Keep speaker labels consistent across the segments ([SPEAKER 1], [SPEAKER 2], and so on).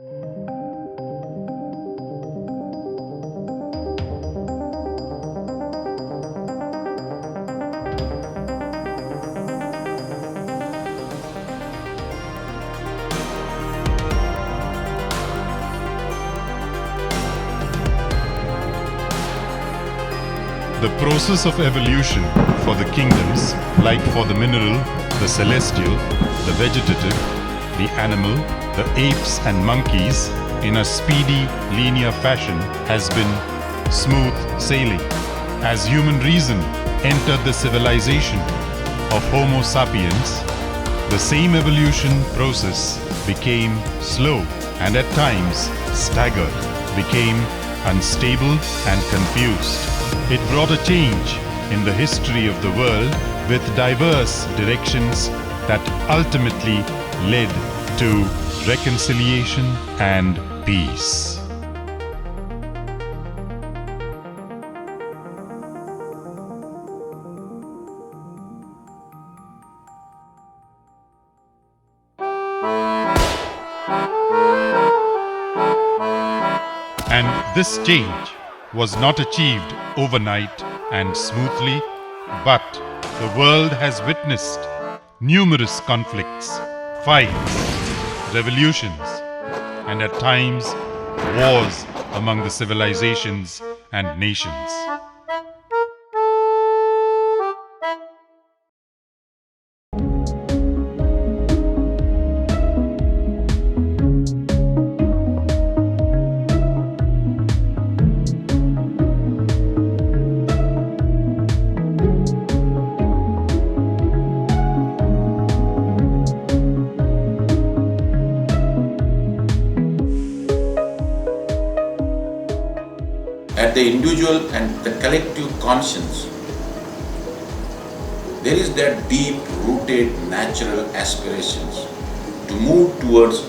[SPEAKER 1] The process of evolution for the kingdoms, like for the mineral, the celestial, the vegetative, the animal, the apes and monkeys, in a speedy, linear fashion has been smooth sailing. As human reason entered the civilization of Homo sapiens, the same evolution process became slow and at times staggered, became unstable and confused. It brought a change in the history of the world with diverse directions that ultimately led to reconciliation and peace. And this change was not achieved overnight and smoothly, but the world has witnessed numerous conflicts, fights, revolutions, and at times wars among the civilizations and nations.
[SPEAKER 2] At the individual and the collective conscience, there is that deep-rooted natural aspirations to move towards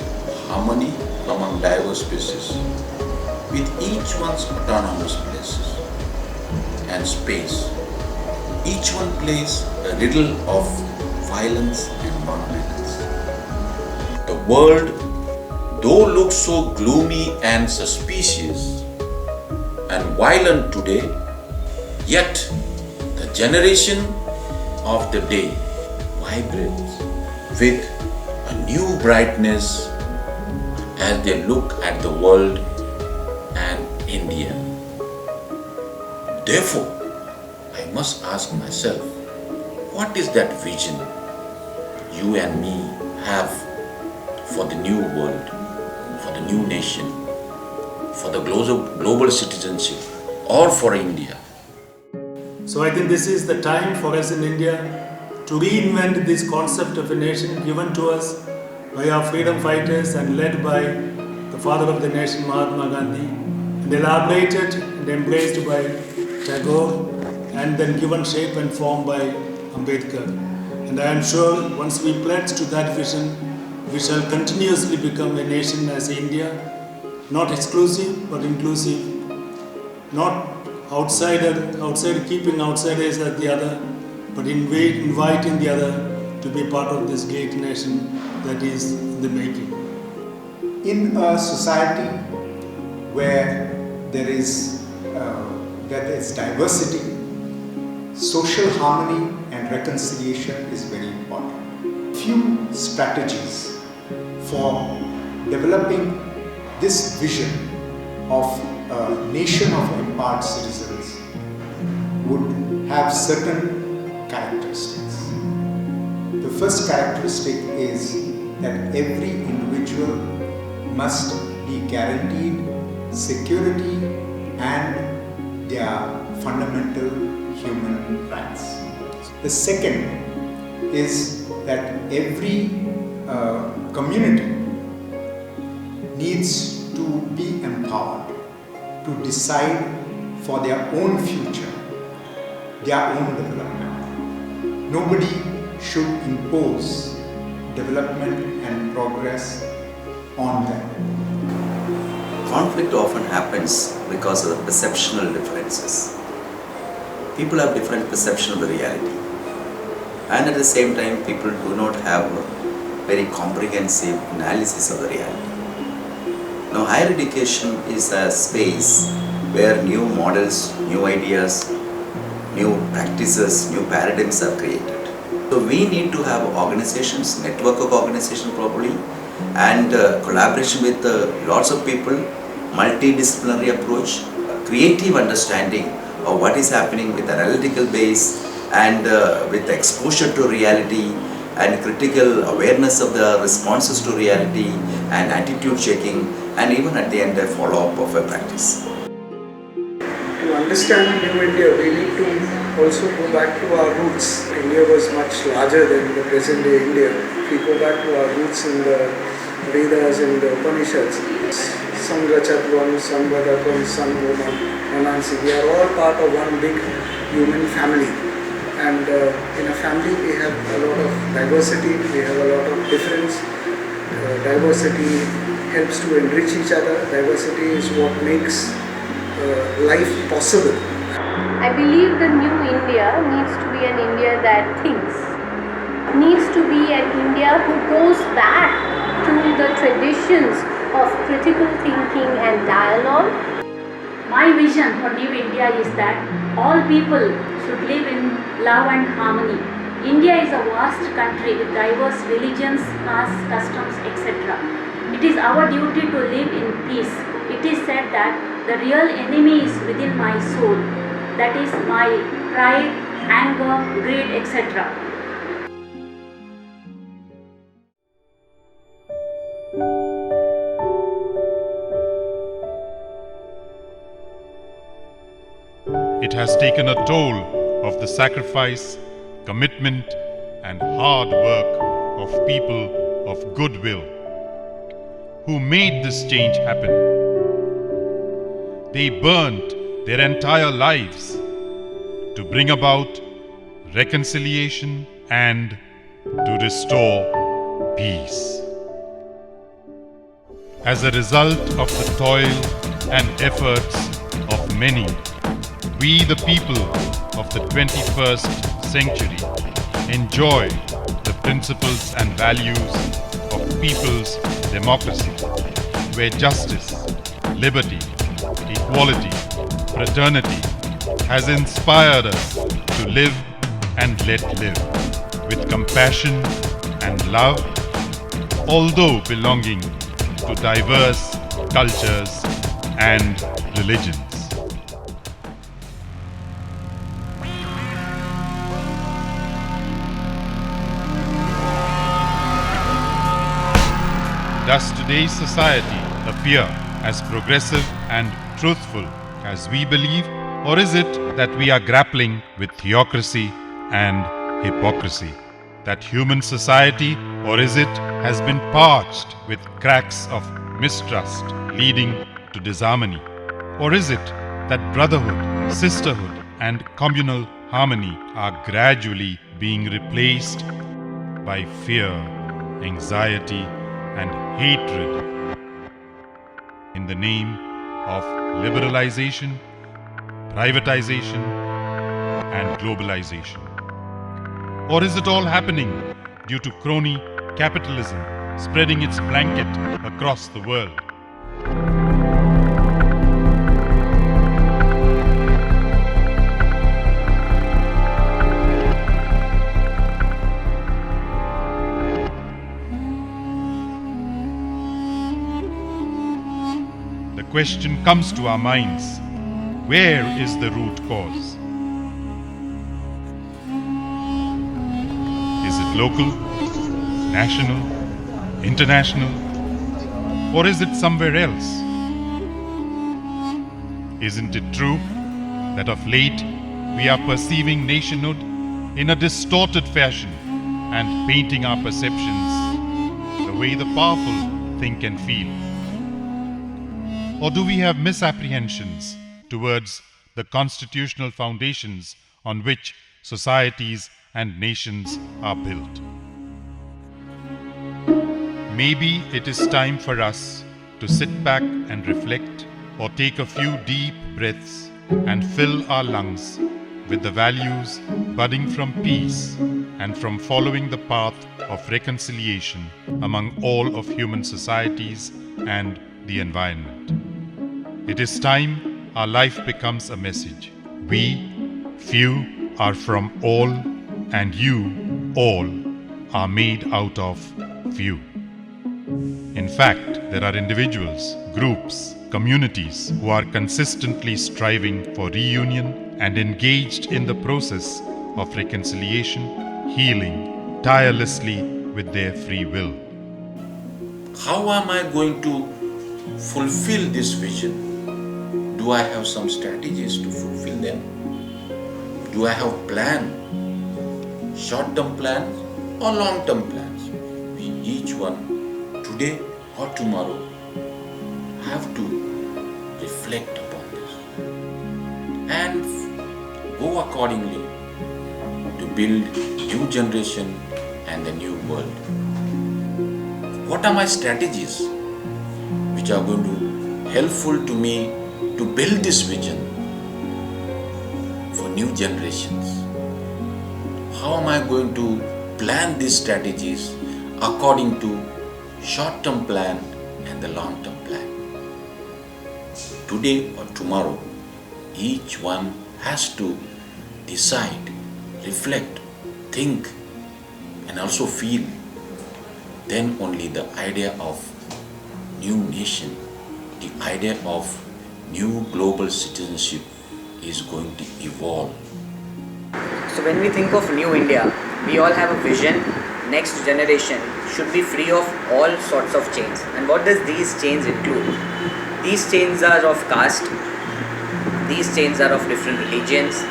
[SPEAKER 2] harmony among diverse species, with each one's autonomous places and space. Each one plays a riddle of violence and non-violence. The world, though looks so gloomy and suspicious and violent today, yet the generation of the day vibrates with a new brightness as they look at the world and India. Therefore, I must ask myself, what is that vision you and me have for the new world, for the new nation, for the global citizenship, or for India?
[SPEAKER 3] So I think this is the time for us in India to reinvent this concept of a nation given to us by our freedom fighters and led by the father of the nation, Mahatma Gandhi, and elaborated and embraced by Tagore, and then given shape and form by Ambedkar. And I am sure once we pledge to that vision, we shall continuously become a nation as India, not exclusive but inclusive, not keeping outsiders at the other, but inviting the other to be part of this great nation that is in the making.
[SPEAKER 4] In a society where there is diversity, social harmony and reconciliation is very important. Few strategies for developing this vision of a nation of empowered citizens would have certain characteristics. The first characteristic is that every individual must be guaranteed security and their fundamental human rights. The second is that every community needs to be empowered to decide for their own future, their own development. Nobody should impose development and progress on them.
[SPEAKER 5] Conflict often happens because of the perceptual differences. People have different perception of the reality, and at the same time people do not have a very comprehensive analysis of the reality. Now, higher education is a space where new models, new ideas, new practices, new paradigms are created. So we need to have organizations, network of organizations probably, and collaboration with lots of people, multidisciplinary approach, creative understanding of what is happening with analytical base and with exposure to reality and critical awareness of the responses to reality and attitude checking, and even at the end a follow-up of a practice.
[SPEAKER 6] To understand New India, we need to also go back to our roots. India was much larger than the present day India. If we go back to our roots in the Vedas and the Upanishads, Samrachatvam, Samvadakam, Samvomam, Manansi, we are all part of one big human family. And in a family we have a lot of diversity, we have a lot of difference. Diversity helps to enrich each other. Diversity is what makes life possible.
[SPEAKER 7] I believe the new India needs to be an India that thinks, needs to be an India who goes back to the traditions of critical thinking and dialogue.
[SPEAKER 8] My vision for New India is that all people should live in love and harmony. India is a vast country with diverse religions, castes, customs, etc. It is our duty to live in peace. It is said that the real enemy is within my soul, that is my pride, anger, greed, etc.
[SPEAKER 1] It has taken a toll of the sacrifice, commitment, and hard work of people of goodwill who made this change happen. They burnt their entire lives to bring about reconciliation and to restore peace. As a result of the toil and efforts of many, we the people of the 21st century enjoy the principles and values of people's democracy, where justice, liberty, equality, fraternity has inspired us to live and let live with compassion and love, although belonging to diverse cultures and religions. Does today's society appear as progressive and truthful as we believe, or is it that we are grappling with theocracy and hypocrisy? That human society, or is it has been parched with cracks of mistrust leading to disharmony? Or is it that brotherhood, sisterhood, and communal harmony are gradually being replaced by fear, anxiety, and hatred in the name of liberalization, privatization, and globalization? Or is it all happening due to crony capitalism spreading its blanket across the world? The question comes to our minds, where is the root cause? Is it local, national, international, or is it somewhere else? Isn't it true that of late we are perceiving nationhood in a distorted fashion and painting our perceptions the way the powerful think and feel? Or do we have misapprehensions towards the constitutional foundations on which societies and nations are built? Maybe it is time for us to sit back and reflect, or take a few deep breaths and fill our lungs with the values budding from peace and from following the path of reconciliation among all of human societies and the environment. It is time our life becomes a message. We, few, are from all, and you, all, are made out of few. In fact, there are individuals, groups, communities who are consistently striving for reunion and engaged in the process of reconciliation, healing, tirelessly with their free will.
[SPEAKER 2] How am I going to fulfill this vision? Do I have some strategies to fulfill them? Do I have plan, short-term plans or long-term plans? We each one, today or tomorrow, have to reflect upon this and go accordingly to build new generation and the new world. What are my strategies which are going to helpful to me to build this vision for new generations? How am I going to plan these strategies according to short-term plan and the long-term plan? Today or tomorrow, each one has to decide, reflect, think, and also feel. Then only the idea of new nation, the idea of new global citizenship is going to evolve.
[SPEAKER 9] So when we think of New India, we all have a vision. Next generation should be free of all sorts of chains. And what does these chains include? These chains are of caste, these chains are of different religions,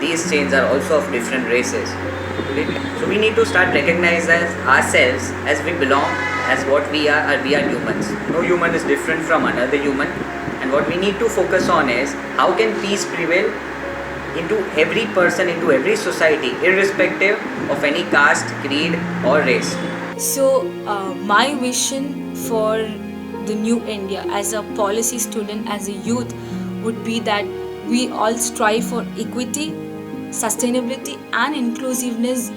[SPEAKER 9] these chains are also of different races. So we need to start recognizing ourselves as we belong, as what we are humans. No human is different from another human. And what we need to focus on is how can peace prevail into every person, into every society, irrespective of any caste, creed or race.
[SPEAKER 10] So my vision for the new India as a policy student, as a youth, would be that we all strive for equity, sustainability and inclusiveness,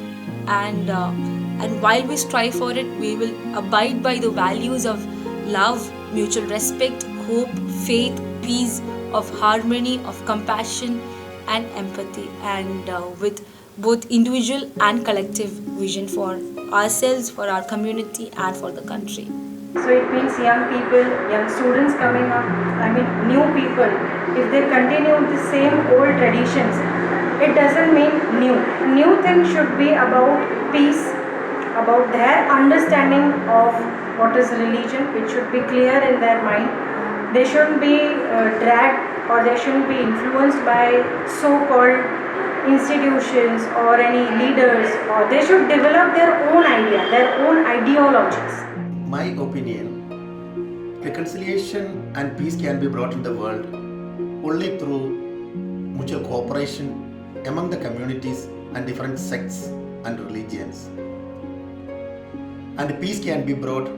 [SPEAKER 10] and while we strive for it, we will abide by the values of love, mutual respect, hope, faith, peace, of harmony, of compassion and empathy, and with both individual and collective vision for ourselves, for our community and for the country.
[SPEAKER 8] So it means young people, young students coming up, new people, if they continue the same old traditions, it doesn't mean new. New thing should be about peace, about their understanding of what is religion, which should be clear in their mind. They shouldn't be dragged or they shouldn't be influenced by so-called institutions or any leaders, or they should develop their own idea, their own ideologies.
[SPEAKER 11] My opinion, reconciliation and peace can be brought in the world only through mutual cooperation among the communities and different sects and religions. And peace can be brought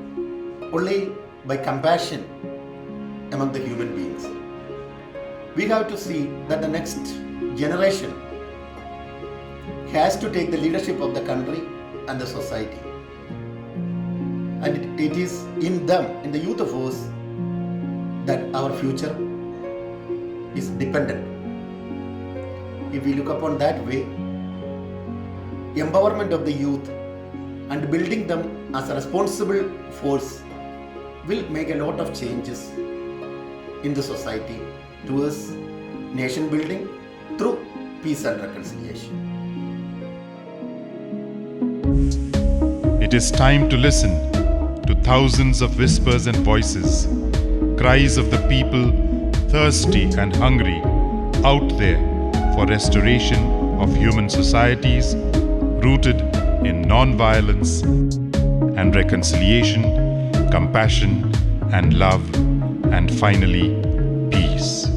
[SPEAKER 11] only by compassion among the human beings. We have to see that the next generation has to take the leadership of the country and the society. And it is in them, in the youth of us, that our future is dependent. If we look upon that way, empowerment of the youth and building them as a responsible force will make a lot of changes in the society towards nation building through peace and reconciliation.
[SPEAKER 1] It is time to listen to thousands of whispers and voices, cries of the people thirsty and hungry out there for restoration of human societies rooted in non-violence and reconciliation, compassion and love, and finally, peace.